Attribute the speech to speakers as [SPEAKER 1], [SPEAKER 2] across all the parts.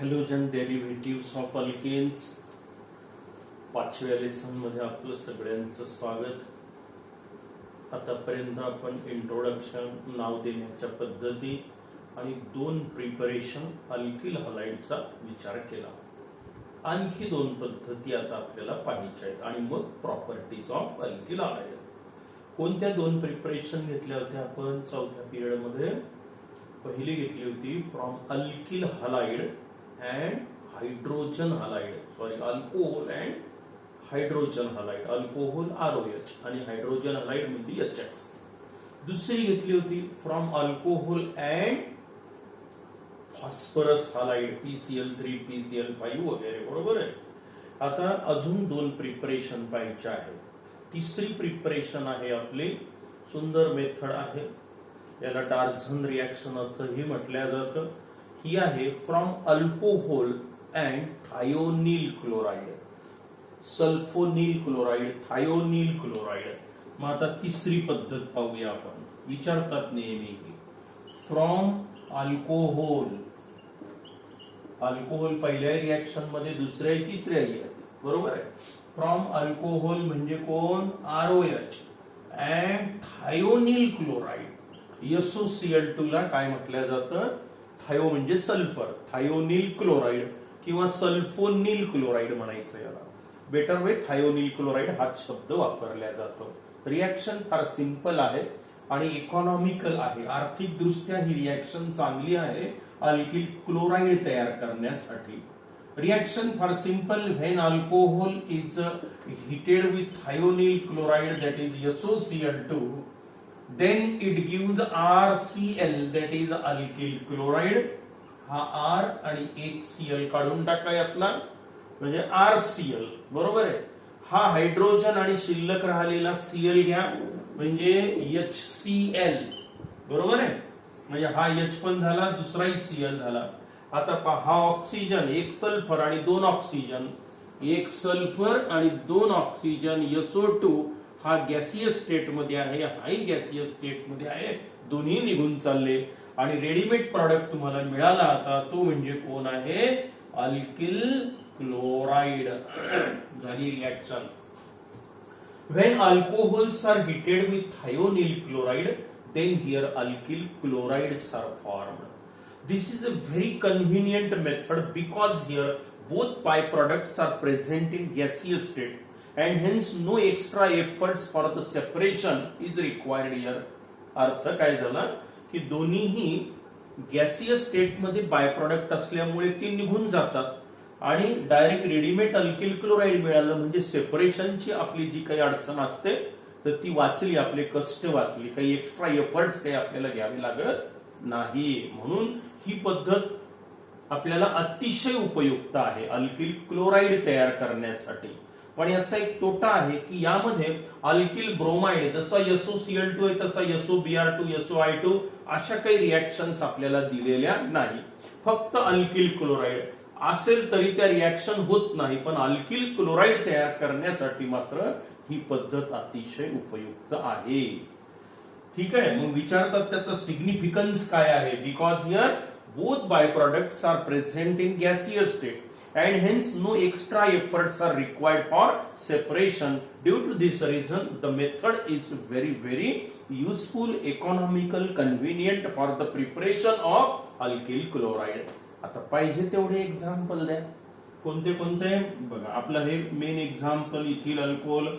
[SPEAKER 1] Halogen डेरिव्हेटिव्स of alkanes पाचव्या lesson मध्ये आपलं सगळ्यांचं स्वागत। आतापर्यंत आपण इंट्रोडक्शन, नाव देण्याच्या पद्धती आणि दोन प्रिपरेशन अल्किल हलाइडचा विचार केला। आणखी दोन पद्धती आता आपल्याला पाहायच्या आहेत आणि मग प्रॉपर्टीज ऑफ अल्किल हलाइड। कोणत्या दोन प्रिपरेशन घेतल्या होत्या आपण चौथ्या पिरियड मध्ये? पहिली घेतली होती from alkyl halide and hydrogen halide, sorry alcohol and hydrogen halide, alcohol ROH आणि हायड्रोजन हलाइड म्हणजे HX। दुसरी घेतली होती from alcohol and phosphorus halide, PCl3 PCl5 वगैरे, बरोबर आहे। आता अजून दोन प्रिपरेशन पाहायचे आहे। तिसरी प्रिपरेशन आहे आपली, सुंदर मेथड आहे, याला डार्झन रिएक्शन असंही म्हटलं जातं। ही आहे from alcohol and thionyl chloride, sulphonyl chloride, thionyl chloride. मग आता तिसरी पद्धत पाहूया आपण। विचारतात नेहमी फ्रॉम अल्कोहोल, अल्कोहोल पहिल्या रिएक्शन मध्ये, दुसऱ्या तिसऱ्या येते, बरोबर आहे। फ्रॉम अल्कोहोल म्हणजे कोण? ROH and thionyl chloride, SOCl2 ला काय म्हटलं जातं? थायो म्हणजे सल्फर, थायोनिल क्लोराइड किंवा सल्फोनिल क्लोराइड म्हणायचं याला, बेटर वे थायोनिल क्लोराइड हाच शब्द वापरला जातो। रिएक्शन फार सिंपल आहे आणि इकॉनॉमिकल आहे, आर्थिक दृष्ट्या ही रिएक्शन चांगली आहे अल्किल क्लोराइड तयार करण्यासाठी। रिएक्शन फार simple, when alcohol is heated with thionyl chloride that is SOCl2, then it gives RCl that is alkyl chloride। हा R आणि एक Cl काढून टाका यातला, म्हणजे RCl, बरोबर आहे। हा हायड्रोजन आणि शिल्लक राहिलेला Cl घ्या, म्हणजे HCl, बरोबर आहे। म्हणजे हा H पण झाला, दुसराही Cl झाला। आता पहा, हा ऑक्सिजन, एक सल्फर आणि दोन ऑक्सिजन, एक सल्फर आणि दोन ऑक्सिजन, SO2 हा गॅसियस स्टेट मध्ये आहे, हाही गॅसियस स्टेट मध्ये आहे, दोन्ही निघून चालले आणि रेडीमेड प्रॉडक्ट तुम्हाला मिळाला आता, तो म्हणजे कोण आहे? Alkyl chloride. झाली reaction. When alcohols are heated with thionyl chloride, then here alkyl chlorides are formed. This is a very convenient method because here both byproducts are present in gaseous state and hence no extra efforts for the separation is required here। अर्थ काय झाला की दोन्हीही gaseous state मध्ये by product असल्यामुळे ती निघून जातात आणि डायरेक्ट रेडीमेड अल्किल क्लोराइड मिळालं, म्हणजे सेपरेशनची आपली जी काही अडचण असते तर ती वाचली, आपले कष्ट वाचली, काही एक्स्ट्रा एफर्ट्स काही आपल्याला घ्यावे लागत नाही। म्हणून ही पद्धत आपल्याला अतिशय उपयुक्त आहे अल्किल क्लोराइड तयार करण्यासाठी। पण याचा एक तोटा आहे की यामध्ये अल्किल ब्रोमाइड, जसा SOCl2 आहे तसा SOBr2, SOI2 अशा काही रिएक्शन्स आपल्याला दिलेल्या नाही। फक्त अल्किल क्लोराइड असेल तरी त्या रिएक्शन होत नाही, पण अल्किल क्लोराइड तयार करण्यासाठी मात्र ही पद्धत अतिशय उपयुक्त आहे। ठीक आहे, मग विचारतात त्याचा सिग्निफिकन्स काय आहे? Because here both byproducts are present in gaseous state and hence no extra efforts are required for separation। Due to this reason the method is very useful, economical, convenient for the preparation of alkyl chloride। आता पाहिजे तेवढे example द्या। कोणते कोणते बघा, आपलं हे main example ethyl alcohol,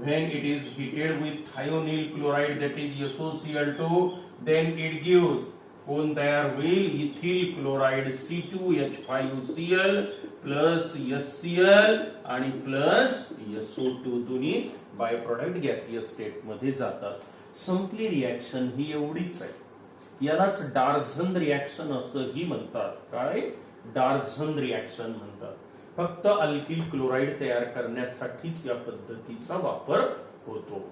[SPEAKER 1] when it is heated with thionyl chloride that is SOCl2, then it gives कोण तयार होईल? Ethyl chloride C2H5Cl plus HCl आणि प्लस SO2, दोन्ही बाय प्रोडक्ट गॅसियस स्टेट मध्ये जातात। संपली रिएक्शन ही एवढीच आहे। यालाच डार्झन रिएक्शन असंही म्हणतात। काय? डार्झन रिएक्शन म्हणतात। फक्त अल्किल क्लोराइड तयार करण्यासाठीच या पद्धतीचा वापर होतो।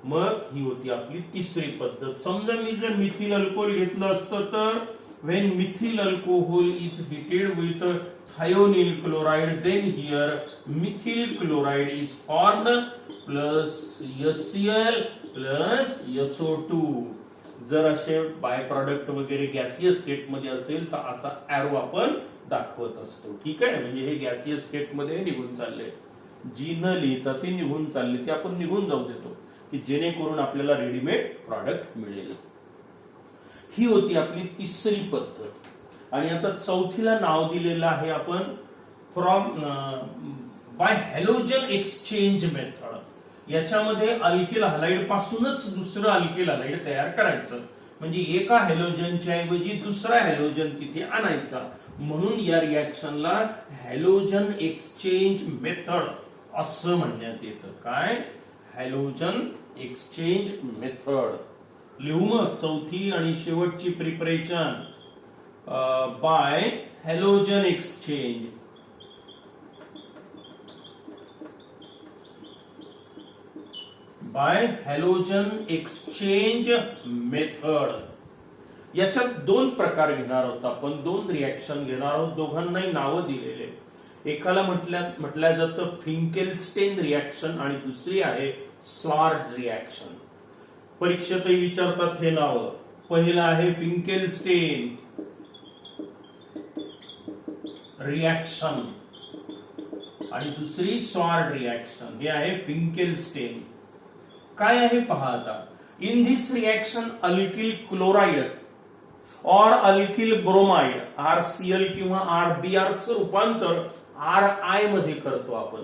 [SPEAKER 1] मग ही होती आपली तिसरी पद्धत। समजा मी जर मिथिल अल्कोहोल घेतलं असतं तर when methyl alcohol is heated with thionyl chloride, then here methyl chloride is formed plus HCl plus SO2। जर असे बाय प्रोडक्ट वगैरे गॅसियस स्टेट मध्ये असेल तर असा एरो आपण दाखवत असतो. ठीक आहे, म्हणजे हे गॅसियस स्टेट मध्ये निघून चालले, जी न लिहिता ती निघून चालली, ते आपण निघून जाऊ देतो की जेणेकरून आपल्याला रेडीमेड प्रॉडक्ट मिळेल. ही होती आपली तिसरी पद्धत. आणि आता चौथीला नाव दिलेलं आहे आपण from by halogen exchange method. याच्यामध्ये अल्किल हलाइड पासूनच दुसरं अल्किल हलाइड तयार करायचं, म्हणजे एका हॅलोजनच्या ऐवजी दुसरा हॅलोजन तिथे आणायचा, म्हणून या रिॲक्शनला हॅलोजन एक्सचेंज मेथड असं म्हणण्यात येतं. काय? Halogen exchange method. लिहू मग चौथी आणि शेवटची preparation by halogen exchange. By halogen exchange method. याच्यात दोन प्रकार घेणार आहोत आपण, दोन रिॲक्शन घेणार आहोत, दोघांनाही नावं दिलेले. एकाला म्हटलं जातं फिंकेलस्टेन रिॲक्शन आणि दुसरी आहे स्वार्ड रिॲक्शन. परीक्षेतही विचारतात हे नाव. पहिलं आहे फिंकेलस्टेन रिॲक्शन आणि दुसरी स्वार्ड रिॲक्शन. हे आहे फिंकेलस्टेन. काय आहे पहा आता. In this reaction alkyl chloride और अल्किल ब्रोमाइड RCl किंवा RBr चं रूपांतर RI मध्ये करतो आपण.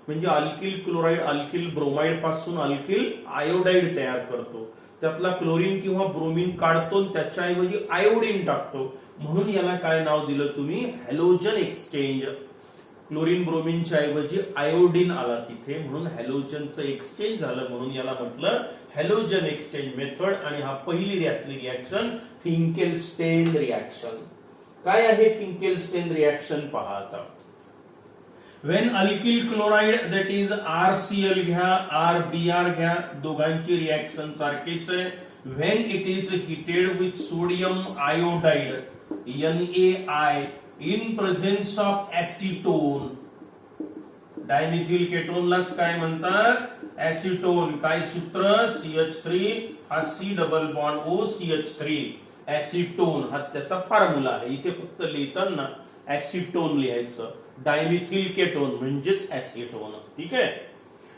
[SPEAKER 1] म्हणजे अल्किल क्लोराइड अल्किल ब्रोमाइड पासून अल्किल आयोडाइड तयार करतो. त्यातला क्लोरीन किंवा ब्रोमीन काढतो, त्याच्याऐवजी आयोडीन टाकतो, म्हणून याला काय नाव दिलं तुम्ही? Halogen exchange. क्लोरीन ब्रोमीनच्या ऐवजी आयोडीन आला तिथे, म्हणून हॅलोजनचं एक्सचेंज झालं, म्हणून याला म्हटलं हॅलोजन एक्सचेंज मेथड. आणि हा पहिली रिॲक्शन फिंकेलस्टेन रिॲक्शन. काय आहे फिंकेलस्टेन रिॲक्शन पहा आता. When alkyl chloride that is RCl घ्या RBr घ्या, दोघांची रिॲक्शन सारखीच आहे. When it is heated with sodium iodide NaI in presence of acetone. Dimethyl केटोनलाच काय म्हणतात? ऍसिटोन. काय सूत्र? CH3 हा C double bond O CH3. Acetone हा त्याचा फॉर्म्युला आहे. इथे फक्त लिहिताना ऍसिटोन लिहायचं. डायमिथिल केटोन म्हणजेच ऍसिटोन. ठीक आहे.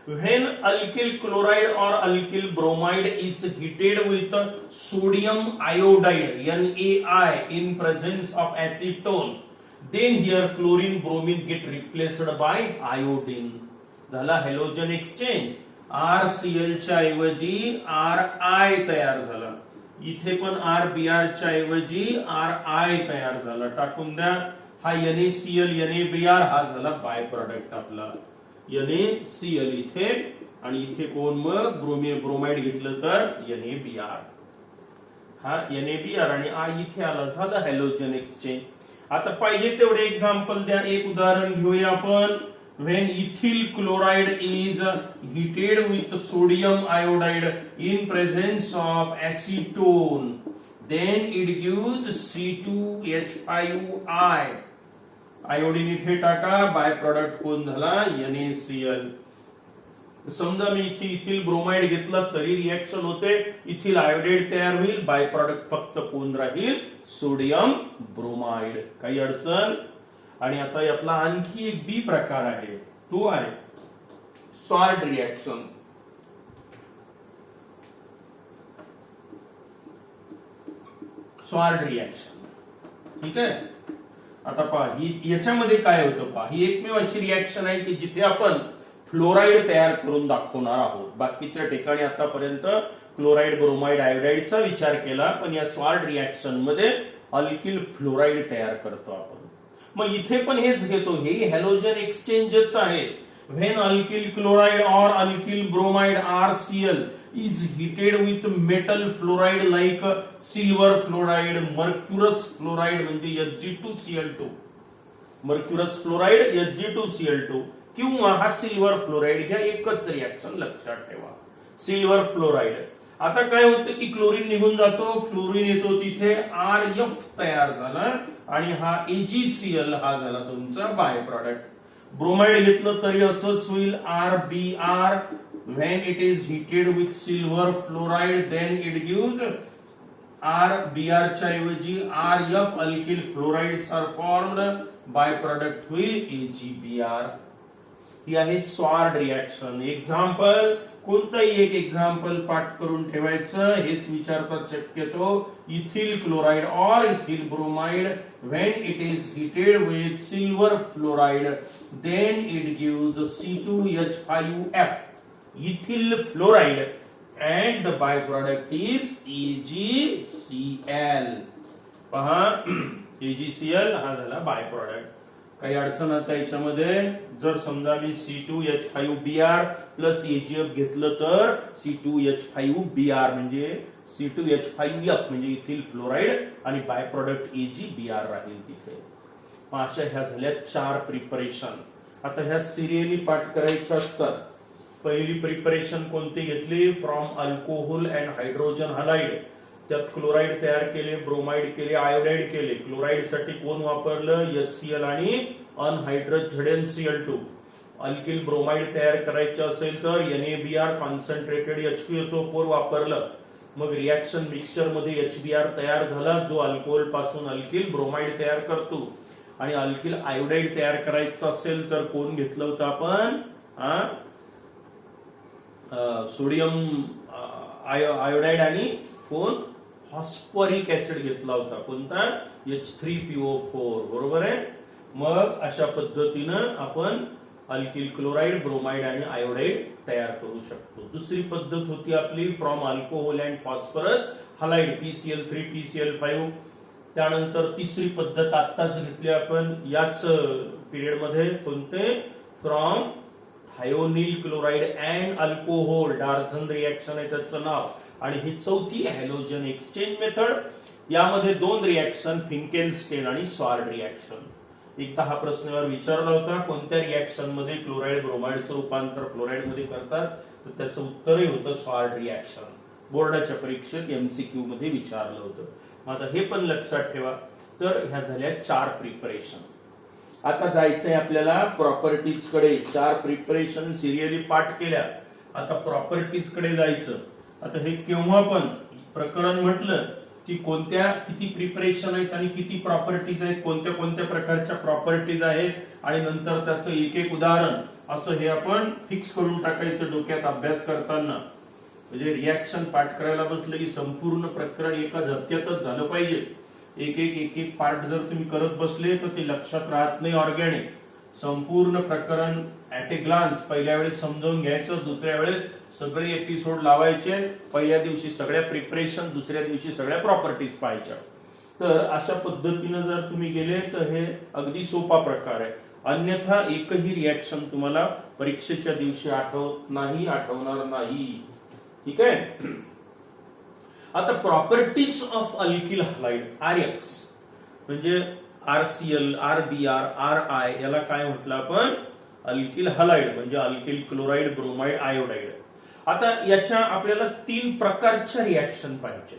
[SPEAKER 1] When alkyl chloride or alkyl bromide is heated with sodium iodide NaI in presence of acetone, then here chlorine bromine get replaced by iodine. झाला हॅलोजन एक्सचेंज. RCl च्या ऐवजी RI तयार झाला. इथे पण RBr च्या ऐवजी RI तयार झाला. टाकून द्या. हा NaCl NaBr हा झाला बाय प्रोडक्ट आपला. NaCl इथे आणि इथे कोण मग ब्रोमाइड घेतलं तर NaBr. हा NaBr आणि I इथे आला, झालं हॅलोजन एक्सचेंज. आता पाहिजे तेवढे एक्झाम्पल द्या. एक उदाहरण घेऊया आपण. When ethyl chloride is heated with sodium iodide in presence of acetone, then it gives C2H5I. Iodine इथे टाका, बाय प्रोडक्ट कोण झाला? NaCl. समजा मी इथे इथिल ब्रोमाइड घेतला तरी रिॲक्शन होते, इथिल आयोडाइड तयार होईल, बाय प्रोडक्ट फक्त कोण राहील? Sodium bromide. काही अडचण? आणि आता यातला आणखी एक बी प्रकार आहे, तो आहे स्वार्ड रिॲक्शन. Sword reaction. ठीक आहे. आता पहा ही याच्यामध्ये काय होतं पहा. ही एकमेव अशी रिॲक्शन आहे की जिथे आपण फ्लोराइड तयार करून दाखवणार आहोत. बाकीच्या ठिकाणी आतापर्यंत क्लोराइड ब्रोमाइड आयोडाइडचा विचार केला, पण या स्वार्ड रिॲक्शन मध्ये अल्किल फ्लोराइड तयार करतो आपण. मग इथे पण हेच घेतो, हे हॅलोजन एक्सचेंजच आहे. व्हेन अल्किल क्लोराइड और alkyl bromide RCl is heated with metal fluoride like silver fluoride, mercurous fluoride म्हणजे Hg2Cl2, mercurous fluoride Hg2Cl2, किंवा हा सिल्वर फ्लोराइड घ्या. एकच रिॲक्शन लक्षात ठेवा, सिल्वर फ्लोराइड. आता काय होतं की क्लोरीन निघून जातो, फ्लोरीन येतो, तिथे RF तयार झाला आणि हा AgCl हा झाला तुमचा बाय प्रोडक्ट. ब्रोमाइड घेतलं तरी असंच होईल, RBr. When it is heated with silver fluoride, then it gives RBr च्या ऐवजी RF alkyl fluorides are formed, by product होईल AgBr. ही आहे स्वार्ड रिएक्शन. एक्झाम्पल कोणताही एक एक्झाम्पल पाठ करून ठेवायचं, हेच विचारतात शक्यतो. इथिल क्लोराइड और ethyl bromide when it is heated with silver fluoride then it gives C2H5F, ethyl fluoride, and the byproduct is AgCl. पहा AgCl हा झाला बाय प्रोडक्ट. काही अडचण आता याच्यामध्ये, जर समजा मी C2H5Br प्लस AgF घेतलं तर C2H5Br म्हणजे C2H5F म्हणजे इथिल फ्लोराइड आणि बाय प्रोडक्ट AgBr राहील तिथे. मग अशा ह्या झाल्या 4 प्रिपरेशन. आता ह्या सिरियली पाठ करायच्या असतात. पहिली प्रिपरेशन कोणती घेतली? From alcohol and hydrogen halide. त्यात क्लोराइड तयार केले, ब्रोमाइड केले, आयोडाइड केले. क्लोराइड साठी कोण वापरलं? HCl आणि अनहायड्रस ZnCl2. अल्किल ब्रोमाइड तयार करायचं असेल तर NaBr कॉन्सन्ट्रेटेड H2SO4 वापरलं. मग रिएक्शन मिक्सचर मध्ये HBr तयार झाला, जो अल्कोहोल पासून अल्किल ब्रोमाइड तयार करतो. आणि अल्किल आयोडाइड तयार करायचं असेल तर कोण घेतलं होतं आपण? सोडियम आयोडाइड आणि कोण? फॉस्फरिक ऍसिड घेतला होता. कोणता? H3PO4. बरोबर आहे. मग अशा पद्धतीनं आपण अल्किल क्लोराइड, ब्रोमाइड आणि आयोडाइड तयार करू शकतो. दुसरी पद्धत होती आपली from alcohol and phosphorus halide, PCl3 PCl5. त्यानंतर तिसरी पद्धत आत्ताच घेतली आपण याच पिरियड मध्ये. कोणते? From thionyl chloride and alcohol, Darzens reaction आहे त्याचं नाव. आणि ही चौथी हॅलोजन एक्सचेंज मेथड. यामध्ये 2 रिएक्शन, फिंकेलस्टेन आणि स्वार्ड रिएक्शन. एकदा हा प्रश्नावर विचारला होता, कोणत्या रिएक्शन मध्ये क्लोराइड ब्रोमाइडचं रूपांतर फ्लोराइड मध्ये करतात, तर त्याचं उत्तरही होतं स्वार्ड रिएक्शन. बोर्डाच्या परीक्षेत MCQ मध्ये विचारलं होतं. आता हे पण लक्षात ठेवा. तर ह्या झाल्या 4 प्रिपरेशन. आता जायचंय आपल्याला प्रॉपर्टीज कडे. 4 प्रिपरेशन सिरियली पाठ केल्या. आता प्रॉपर्टीज कडे जायचं. आता हे केव्हा पण प्रकरण म्हटलं की कोणत्या किती प्रिपरेशन आहेत आणि किती प्रॉपर्टीज आहेत, कोणत्या कोणत्या प्रकारच्या प्रॉपर्टीज आहेत आणि नंतर त्याचं एक एक उदाहरण, असं हे आपण फिक्स करून टाकायचं डोक्यात अभ्यास करताना. म्हणजे रिएक्शन पाठ करायला बसलं की संपूर्ण प्रकरण एका झटक्यातच झालं पाहिजे. एक एक पार्ट जर तुम्ही करत बसले तर ते लक्षात राहत नाही ऑर्गॅनिक. संपूर्ण प्रकरण ऍट ए ग्लान्स पहिल्या वेळेस समजावून घ्यायचं, दुसऱ्या वेळेस सगळे एपिसोड लावायचे. पहिल्या दिवशी सगळ्या प्रिपरेशन, दुसऱ्या दिवशी सगळ्या प्रॉपर्टीज पाहायच्या. तर अशा पद्धतीनं जर तुम्ही गेले तर हे अगदी सोपा प्रकार आहे. अन्यथा एकही रिएक्शन तुम्हाला परीक्षेच्या दिवशी आठवणार नाही. ठीक आहे. आता properties of alkyl halide RX म्हणजे RCl, RBr, RI याला काय म्हटलं आपण? अल्किल हालाइड म्हणजे अल्किल क्लोराइड, ब्रोमाइड, आयोडाइड. आता याच्या आपल्याला 3 प्रकारच्या रिएक्शन पाहिजे.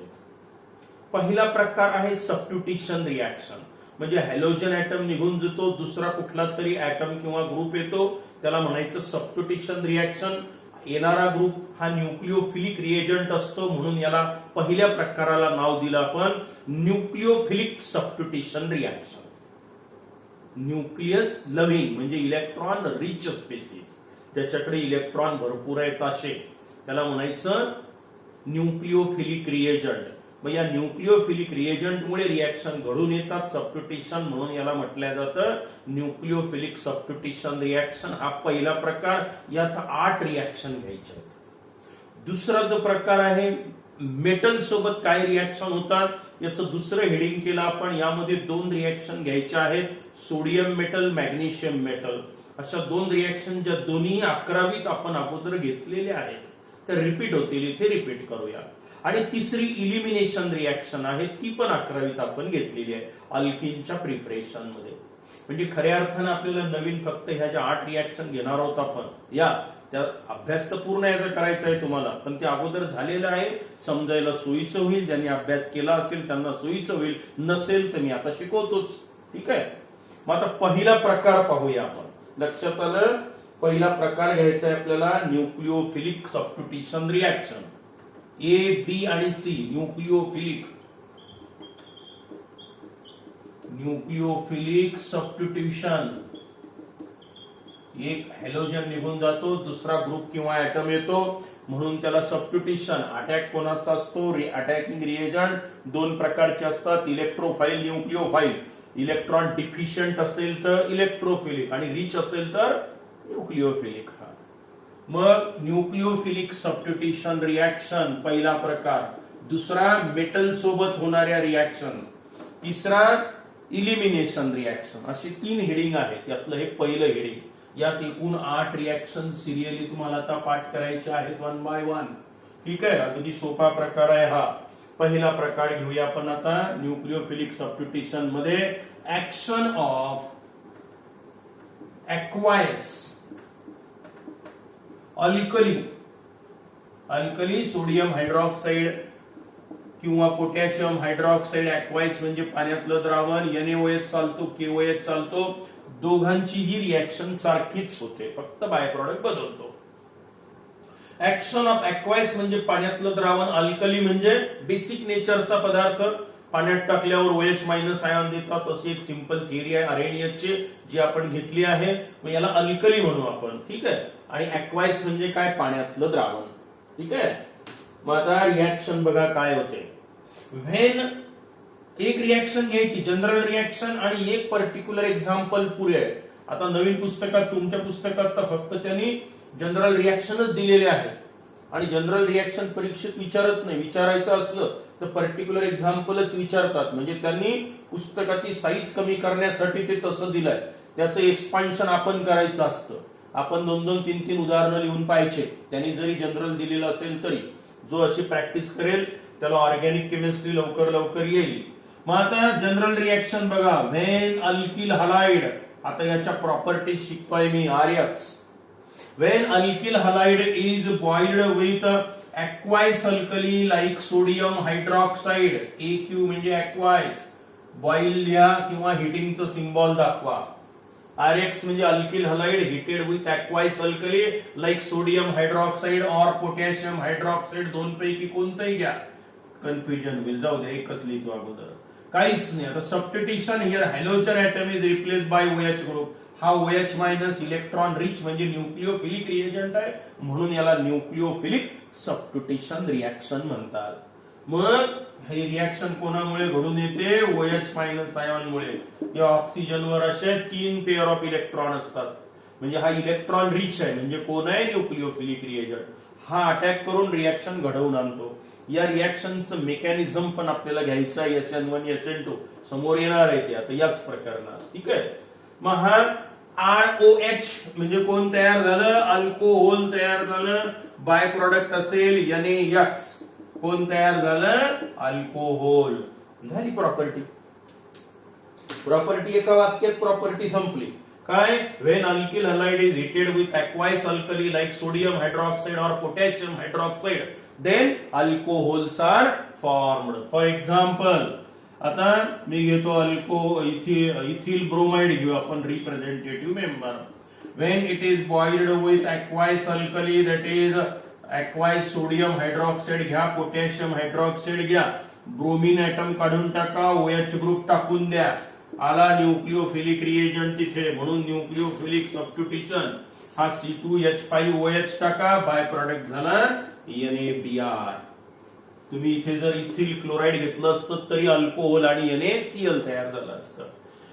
[SPEAKER 1] पहिला प्रकार आहे सबस्टिट्यूशन रिएक्शन, म्हणजे हॅलोजन ऍटम निघून जातो, दुसरा कुठला तरी ऍटम किंवा ग्रुप येतो, त्याला म्हणायचं सबस्टिट्यूशन रिएक्शन. येणारा ग्रुप हा न्यूक्लिओफिलिक रिएजंट असतो, म्हणून याला पहिल्या प्रकाराला नाव दिलं आपण nucleophilic substitution reaction. Nucleus loving म्हणजे इलेक्ट्रॉन रिच स्पेसिस, त्याच्याकडे इलेक्ट्रॉन भरपूर आहेत असे, त्याला म्हणायचं न्यूक्लिओफिलिक रिएजंट. मग या न्यूक्लिओफिलिक रिएजंटमुळे रिएक्शन घडून येतात सबस्टिट्यूशन, म्हणून याला म्हटलं जातं न्यूक्लिओफिलिक सबस्टिट्यूशन रिएक्शन. हा पहिला प्रकार. यात 8 रिएक्शन घ्यायचे. दुसरा जो प्रकार आहे मेटल सोबत काय रिएक्शन होतात याचं दुसरं हेडिंग केलं आपण. यामध्ये 2 रिएक्शन घ्यायच्या आहेत, सोडियम मेटल, मॅग्नेशियम मेटल. अशा 2 रिएक्शन ज्या दोन्ही 11वीत आपण अगोदर घेतलेल्या आहेत त्या रिपीट होतील, इथे रिपीट करूया. आणि तिसरी इलिमिनेशन रिएक्शन आहे, ती पण 11वीत आपण घेतलेली आहे अल्किनच्या प्रिपरेशन मध्ये. म्हणजे खऱ्या अर्थानं आपल्याला नवीन फक्त ह्या ज्या 8 रिएक्शन घेणार आहोत आपण, या त्या अभ्यास तर पूर्ण याचा करायचा आहे तुम्हाला, पण ते अगोदर झालेलं आहे, समजायला सोयीचं होईल. ज्यांनी अभ्यास केला असेल त्यांना सोयीचं होईल, नसेल तर मी आता शिकवतोच. ठीक आहे. मग आता पहिला प्रकार पाहूया आपण. लक्षात आलं? पहिला प्रकार घ्यायचा आहे आपल्याला nucleophilic substitution reaction. A, B आणि C न्यूक्लिओफिलिक. Nucleophilic substitution. एक हॅलोजन निघून जातो, दुसरा ग्रुप किंवा ऍटम येतो, म्हणून त्याला सबस्टिट्यूशन. अटॅक कोणाचा असतो? अटॅकिंग रिएजंट दोन प्रकारचे असतात, इलेक्ट्रोफाइल, न्यूक्लिओफाइल. इलेक्ट्रॉन डिफिशियंट असेल तर इलेक्ट्रोफिलिक आणि रिच असेल तर न्यूक्लिओफिलिक. मग न्यूक्लिओफिलिक सबस्टिट्यूशन रिएक्शन पहिला प्रकार, दुसरा मेटल सोबत होणाऱ्या रिएक्शन, तिसरा इलिमिनेशन रिएक्शन. असे 3 हेडिंग आहेत. यातलं हे पहिलं हेडिंग. यात एकूण 8 रिएक्शन सिरियली तुम्हाला आता पाठ करायचे आहेत 1 बाय 1. ठीक आहे, अगदी सोपा प्रकार आहे हा. पहिला प्रकार घेऊया आपण आता. न्यूक्लिओफिलिक सबस्टिट्यूशन मध्ये action of aqueous alkali sodium hydroxide किंवा पोटॅशियम हायड्रॉक्साइड. एक्वायस म्हणजे पाण्यातलं द्रावण. NaOH चालतो, KOH चालतो. दोघांची ही रिएक्शन सारखीच होते, फक्त बाय प्रॉडक्ट बदलतो. ऍक्शन ऑफ एक्वायस म्हणजे पाण्यातलं द्रावण, अल्कली म्हणजे बेसिक नेचरचा पदार्थ, पाण्यात टाकल्यावर OH मायनस आयॉन देतात. अशी एक सिंपल थिअरी आहे आर्हेनियसची, जी आपण घेतली आहे. मग याला अल्कली म्हणू आपण. ठीक आहे. आणि एक्वायस म्हणजे काय? पाण्यातलं द्रावण. ठीक आहे. मग आता रिएक्शन बघा काय होते. व्हेन एक रिएक्शन घ्यायची, जनरल रिएक्शन, आणि एक पर्टिक्युलर एक्झाम्पल पुरे आहे. आता नवीन पुस्तकात, तुमच्या पुस्तकात तर फक्त त्यांनी जनरल रिएक्शनच दिलेले आहे, आणि जनरल रिएक्शन परीक्षेत विचारत नाही. विचारायचं असलं तर पर्टिक्युलर एक्झाम्पलच विचारतात. म्हणजे त्यांनी पुस्तकाची साईज कमी करण्यासाठी ते तसं दिलंय. त्याचं एक्सपान्शन आपण करायचं असतं. आपण 2-2, 3-3 उदाहरणं लिहून पाहिजे. त्यांनी जरी जनरल दिलेलं असेल तरी. जो अशी प्रॅक्टिस करेल त्याला ऑर्गॅनिक केमिस्ट्री लवकर येईल. मग आता जनरल रिएक्शन बघा. व्हेन अल्किल हलाइड, आता याच्या प्रॉपर्टीज शिकतोय मी. RX, when alkyl halide is boiled with aqueous alkali like sodium hydroxide. AQ म्हणजे एक्वायस. बॉइल लिहा किंवा हिटिंगचं सिम्बॉल दाखवा. RX म्हणजे alkyl halide heated with aqueous alkali like sodium hydroxide और पोटॅशियम हायड्रॉक्साइड. दोन पैकी कोणतंही घ्या, कन्फ्युजन होईल. जाऊ दे, एकच लिहितो अगोदर, काहीच नाही. आता substitution here halogen atom is replace by OH group. हा OH मायनस इलेक्ट्रॉन रिच म्हणजे न्यूक्लिओफिलिक रिएजंट आहे, म्हणून याला न्यूक्लिओफिलिक सबस्टिट्यूशन रिएक्शन म्हणतात. मग हे रिएक्शन कोणामुळे घडून येते? OH मायनस आयॉन मुळे. या ऑक्सिजनवर असे 3 पेअर ऑफ इलेक्ट्रॉन असतात. म्हणजे हा इलेक्ट्रॉन रिच आहे, म्हणजे कोण आहे? Nucleophilic reagent. हा अटॅक करून रिएक्शन घडवून आणतो. या रिएक्शनचं मेकॅनिझम पण आपल्याला घ्यायचं आहे. SN1 SN2 समोर येणार आहे ते आता याच प्रकरणात. ठीक आहे. मग हा ROH म्हणजे कोण तयार झालं? अल्कोहोल तयार झालं. बाय प्रॉडक्ट असेल NaX. कोण तयार झालं? अल्कोहोल. झाली प्रॉपर्टी. एका वाक्यात प्रॉपर्टी संपली. काय? When alkyl halide is heated with aqueous alkali like sodium hydroxide और potassium hydroxide, then alcohols are formed. For example, आता मी घेतो इथिल ब्रोमाइड घेऊ आपण, representative member. When it is boiled with aqueous alkali, that is aqueous sodium hydroxide घ्या, potassium hydroxide घ्या, bromine atom काढून टाका, OH ग्रुप टाकून द्या. आला न्यूक्लिओफिलिक रिएजंट तिथे, म्हणून न्यूक्लिओफिलिक सबस्टिट्यूशन. हा C2H5OH टाका, बाय प्रॉडक्ट झाला NaBr. तुम्ही इथे जर इथिल क्लोराइड घेतलं असतं तरी अल्कोहोल आणि NaCl तयार झालं असतं.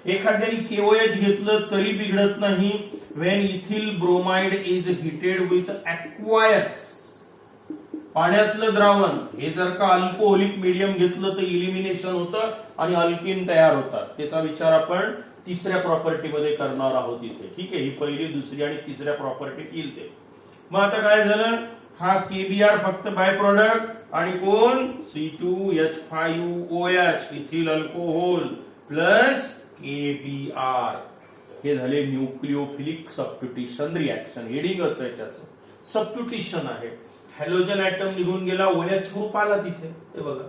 [SPEAKER 1] एखाद्याने KOH घेतलं तरी बिघडत नाही. When ethyl bromide is heated with aqueous, पाण्यातलं द्रावण, हे जर का अल्कोहोलिक मीडियम घेतलं तर इलिमिनेशन होतं आणि अल्किन तयार होतात. त्याचा विचार आपण तिसऱ्या प्रॉपर्टी मध्ये करणार आहोत इथे. ठीक आहे. ही पहिली, दुसरी आणि तिसऱ्या प्रॉपर्टीत येईल ते. मग आता काय झालं? हा KBr फक्त बाय प्रॉडक्ट, आणि कोण? C2H5OH ethyl alcohol plus KBr. हे झाले न्यूक्लिओफिलिक सबस्टिट्यूशन रिएक्शन. हेडिंगच आहे त्याचं, सबस्टिट्यूशन आहे. हॅलोजन ऍटम निघून गेला, OH ग्रुप आला तिथे. हे बघा,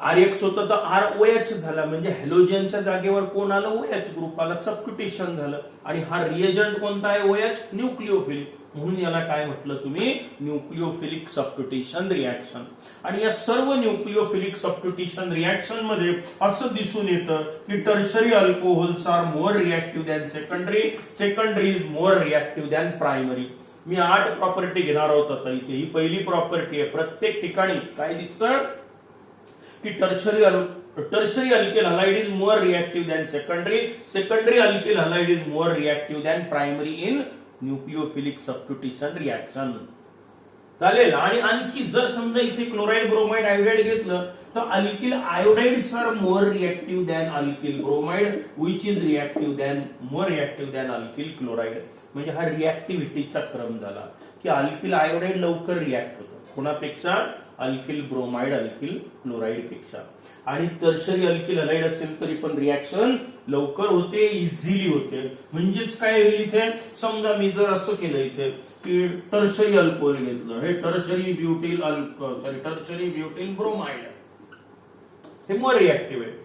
[SPEAKER 1] RX होतं तर ROH झाला, म्हणजे हॅलोजनच्या जागेवर कोण आलं? OH ग्रुप आला. सबस्टिट्यूशन झालं. आणि हा रिएजंट कोणता आहे? OH nucleophilic. म्हणून याला काय म्हटलं तुम्ही, न्यूक्लिओफिलिक सबस्टिट्यूशन रिएक्शन. आणि या सर्व न्यूक्लिओफिलिक सबस्टिट्यूशन रिएक्शन मध्ये असं दिसून येतं की tertiary alcohols are more reactive than secondary, secondary is more reactive than primary. Me 8 property घेणार आहोत आता इथे. ही पहिली प्रॉपर्टी आहे. प्रत्येक ठिकाणी काय दिसतं की tertiary alkyl halide is more reactive than secondary, secondary alkyl halide is more reactive than primary in nucleophilic substitution reaction. चालेल. आणि आणखी जर समजा इथे क्लोराईड ब्रोमाइड आयोडाइड घेतलं तर alkyl iodides are more reactive than alkyl bromide which is more reactive than alkyl chloride. म्हणजे हा रिएक्टिव्हिटीचा क्रम झाला की अल्किल आयोडाइड लवकर रिएक्ट होतं कोणापेक्षा, अल्किल ब्रोमाइड अल्किल क्लोराइड पेक्षा. आणि टर्शरी अल्किल हलाइड असेल तरी पण रिएक्शन लवकर होते, इझिली होते. म्हणजेच काय होईल इथे, समजा मी जर असं केलं इथे की टर्शरी अल्कोहोल घेतलं, हे टर्शरी ब्युटिल ब्रोमाइड, हे मोर रिएक्टिव्ह आहे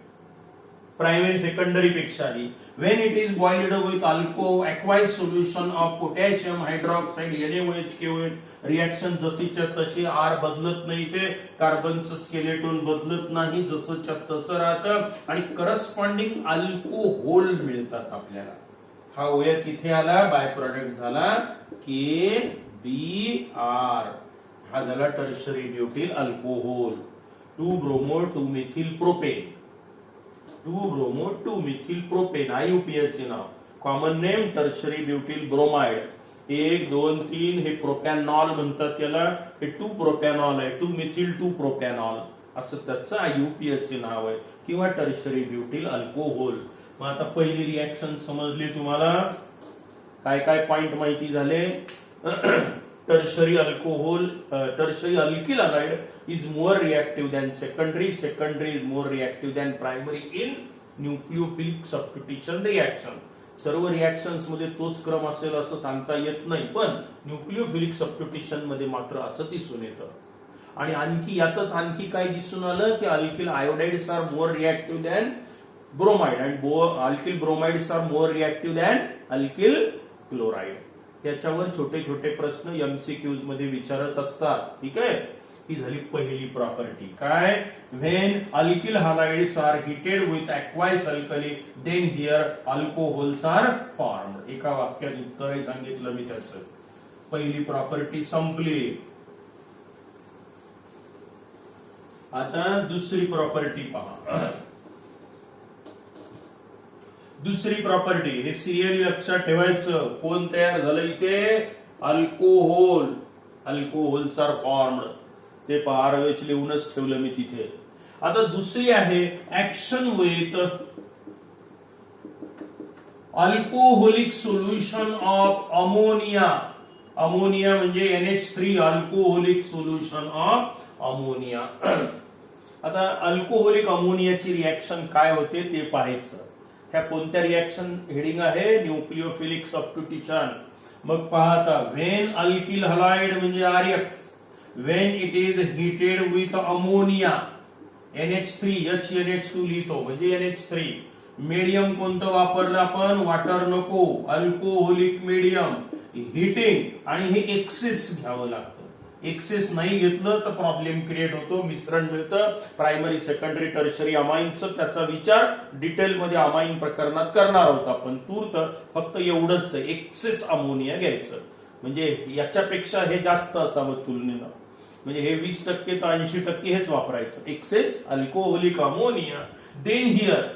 [SPEAKER 1] प्रायमरी सेकंडरी पेक्षाही. when it is boiled with aqueous solution of potassium hydroxide NaOH reaction जशीच्या तशी, आर बदलत नाही, ते कार्बनचं स्केलेटोन बदलत नाही, जसंच्या तसं राहतं आणि करस्पॉन्डिंग अल्कोहोल मिळतात आपल्याला. हा OH इथे आला, बाय प्रोडक्ट झाला KBr, हा झाला tertiary butyl alcohol. Two bromo two methyl propane, two bromo two methyl propane, IUPAC नाव. Common name tertiary butyl bromide. 1, 2, 3 हे प्रोपॅनॉल म्हणतात याला. हे 2-प्रोपॅनॉल आहे, 2-मिथिल 2-प्रोपॅनॉल असं त्याचं IUPAC नाव आहे, किंवा टर्शरी ब्युटिल अल्कोहोल. मग आता पहिली रिएक्शन समजली तुम्हाला. काय काय पॉइंट माहिती झाले. Tertiary alkyl halide is more reactive than secondary, secondary is more reactive than primary in nucleophilic substitution reaction. सर्व रिएक्शन्स मध्ये तोच क्रम असेल असं सांगता येत नाही, पण न्यूक्लिओफिलिक सबस्टिट्यूशन मध्ये मात्र असं दिसून येतं. आणि आणखी यातच आणखी काय दिसून आलं की alkyl iodides are more reactive than bromide and alkyl bromides are more reactive than alkyl chloride. याच्यावर छोटे छोटे प्रश्न MCQs मध्ये विचारत असतात. ठीक आहे. ही झाली पहिली प्रॉपर्टी. काय, when alkyl halides are heated with aqueous alkali then here alcohols are formed. एका वाक्यात उत्तर सांगितलं मी त्याचं. पहिली प्रॉपर्टी संपली. आता दुसरी प्रॉपर्टी पहा. दुसरी प्रॉपर्टी, हे सिरियली लक्षात ठेवायचं. कोण तयार झालं इथे, अल्कोहोल. Alcohols are formed. ते ROH लिहूनच ठेवलं मी तिथे. आता दुसरी आहे action with alcoholic solution of ammonia. Ammonia म्हणजे NH3, alcoholic solution of ammonia. आता अल्कोहोलिक अमोनियाची रिएक्शन काय होते ते पाहायचं. ह्या कोणत्या रिएक्शन हेडिंग आहे, न्यूक्लिओफिलिक सबस्टिट्यूशन. मग पाहता, व्हेन अल्किल हलाइड म्हणजे RX, when it is heated with ammonia NH3, HNH2 लिहितो म्हणजे NH3. मीडियम कोणतं वापरलं आपण, वॉटर नको, अल्कोहोलिक मीडियम. हीटिंग आणि हे एक्सेस घ्यावं लागतं. एक्सेस नाही घेतलं तर प्रॉब्लेम क्रिएट होतो. मिश्रण मिळतं प्रायमरी, सेकंडरी, टर्शरी अमाईनचं. त्याचा विचार डिटेलमध्ये अमाईन प्रकरणात करणार आहोत आपण. तूर्त फक्त एवढंच आहे, एक्सेस अमोनिया घ्यायचं. म्हणजे याच्यापेक्षा हे जास्त असावं तुलनेनं. म्हणजे हे 20% तर 80% हेच वापरायचं. Excess alcoholic ammonia. Then here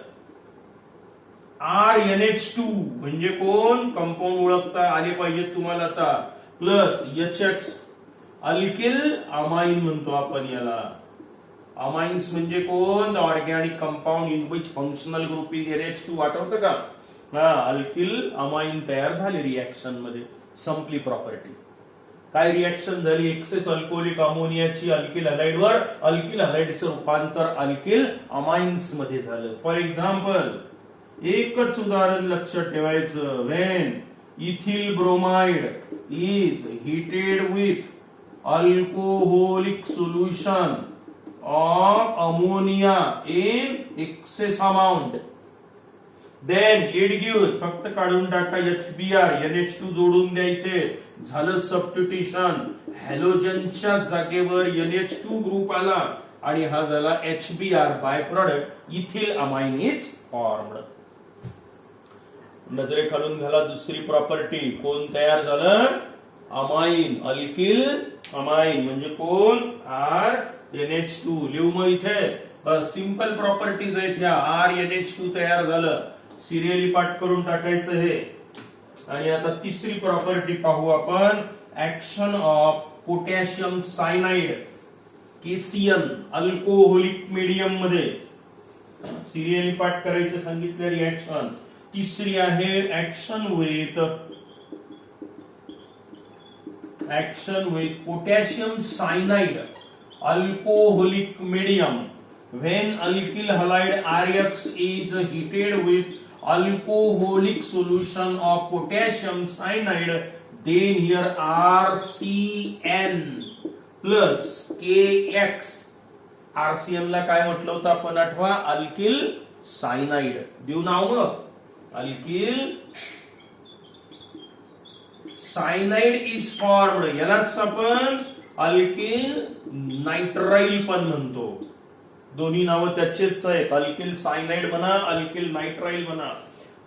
[SPEAKER 1] RNH2 म्हणजे कोण, कंपाऊंड ओळखता आले पाहिजे तुम्हाला आता. प्लस HX, अल्किल अमाइन म्हणतो आपण याला. अमाइन्स म्हणजे कोण, organic compound in which functional group is NH2. आठवतं का. हा, अल्किल अमाइन तयार झाली रिएक्शन मध्ये. संपली प्रॉपर्टी. काय रिएक्शन झाली, एक्सेस अल्कोहोलिक अमोनियाची अल्किल हलाइड वर, अल्किल हलाइडचं रूपांतर अल्किल अमाइन्स मध्ये झालं. फॉर एक्झाम्पल, एकच उदाहरण लक्षात ठेवायचं. When ethyl bromide is heated with alcoholic solution of ammonia in excess amount, then it give, फक्त काढून टाका HBr, NH2 जोडून द्यायचे, झालं सबस्टिट्यूशन. हॅलोजनच्या जागेवर NH2 ग्रुप आला आणि हा झाला HBr, bye product ethyl amine is formed. नजरे खालून घाला दुसरी प्रॉपर्टी, कोण तयार झालं? अमाइन, अल्किल अमाइन म्हणजे कोण? RNH2. लिहू मग इथे सिंपल प्रॉपर्टीज आहेत ह्या. RNH2 तयार झालं, सिरियली पाठ करून टाकायचं हे. आणि आता तिसरी प्रॉपर्टी पाहू आपण, action of potassium cyanide KCN alcoholic medium मध्ये. सिरियली पाठ करायचं सांगितलं रिएक्शन. तिसरी आहे action with potassium cyanide alcoholic medium. When alkyl halide RX is heated with alcoholic solution of potassium cyanide, then here RCN plus KX. RCN ला काय म्हटलं होतं आपण आठवा? Alkyl cyanide. देऊ नाव मग, अल्किल सायनाइड इज फॉर्मड. यालाच आपण अल्किल नायट्राइल पण म्हणतो. दोन्ही नावं त्याचेच आहेत, अल्किल सायनाइड म्हणा, अल्किल नायट्राइल म्हणा.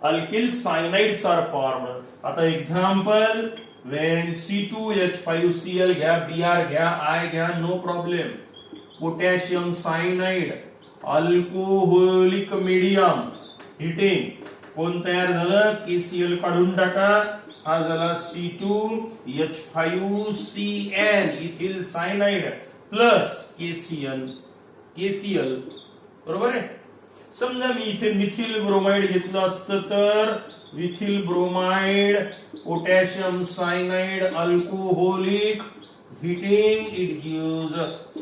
[SPEAKER 1] Alkyl cyanides are formed. आता एक्झाम्पल, वेन C2H5Cl घ्या, Br घ्या, I घ्या, no problem. Potassium cyanide alcoholic medium heating, कोण तयार झालं? KCl काढून टाका, हा झाला C2H5CN ethyl cyanide plus KCl. बरोबर आहे. समजा मी इथे मिथिल ब्रोमाइड घेतलं असतं तर methyl bromide, potassium cyanide, alcoholic, heating, it gives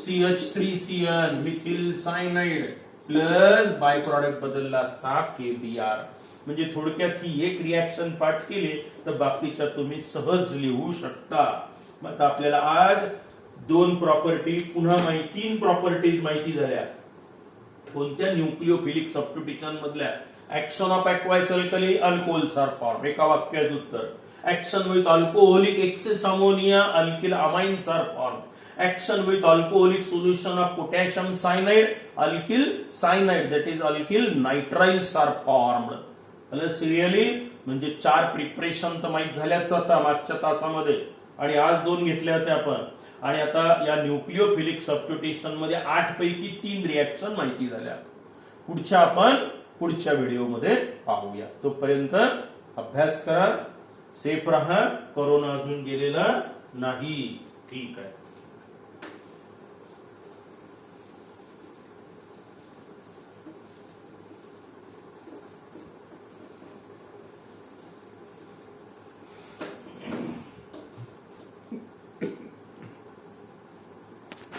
[SPEAKER 1] CH3CN methyl cyanide plus by product बदलला असता KBr. म्हणजे थोडक्यात ही एक रिएक्शन पाठ केली तर बाकीच्या तुम्ही सहज लिहू शकता. मग आपल्याला आज दोन प्रॉपर्टी पुन्हा माहिती, तीन प्रॉपर्टीज माहिती झाल्या. कोणत्या? न्यूक्लिओफिलिक सबस्टिट्यूशन मधल्या. Action of aqueous alkali alcohols are form, एका वाक्यात उत्तर. Action with alcoholic excess ammonia alkyl amines are form. Action with alcoholic solution of potassium cyanide alkyl cyanide, that is alkyl nitriles are formed. Serially म्हणजे 4 preparation तर माहित झाल्याच आता मागच्या तासामध्ये, आणि आज 2 घेतल्या होत्या आपण. आणि आता या न्यूक्लिओफिलिक सबस्टिट्यूशन मध्ये 8 पैकी 3 रिएक्शन माहिती झाल्या. पुढच्या आपण पुढच्या व्हिडिओमध्ये पाहूया. तोपर्यंत अभ्यास करा, सेफ राहा, कोरोना अजून गेलेला नाही. ठीक आहे.